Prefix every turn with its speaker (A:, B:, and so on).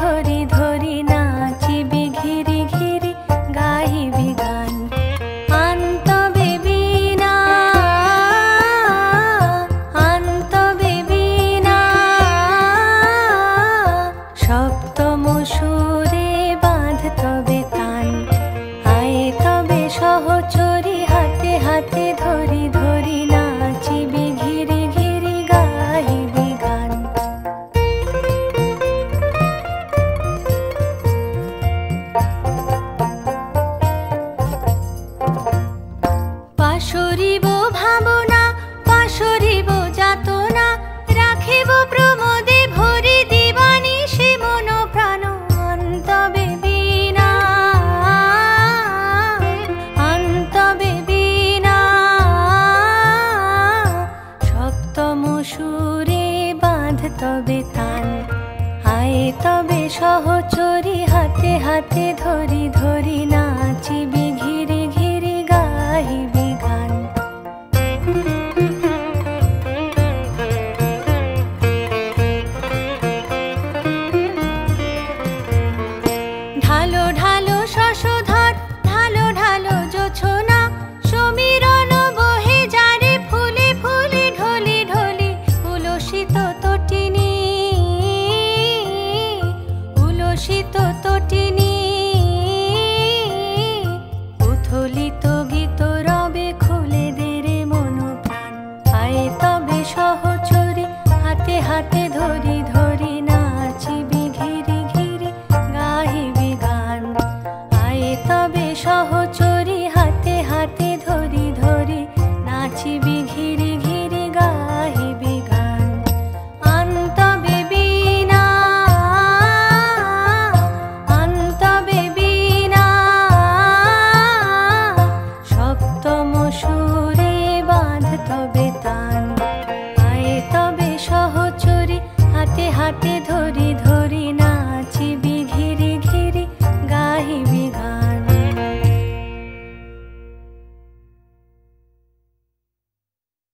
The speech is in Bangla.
A: ধরি ধরি নাচিবি ঘিরি ঘিরি গাহিবি গান। আন্তবে বীণা আন্তবে বীণা সপ্তম সুরে বাঁধ তবে তান। আয়ে তবে সহচরী হাতে হাতে ধরি ধরি নাচিবি ঘিরি ঘিরি গাহিবি গান। পাশরিব ভাবনা পাশরিব যাতনা রাখিব প্রমোদে ভরি দিবানিশি মন প্রাণ। আন্তবে বীণা আন্তবে বীণা সপ্তম সুরে বাঁধ তবে তান। আয়ে তবে সহচরী হাতে হাতে ধরি ধরি নাচিবি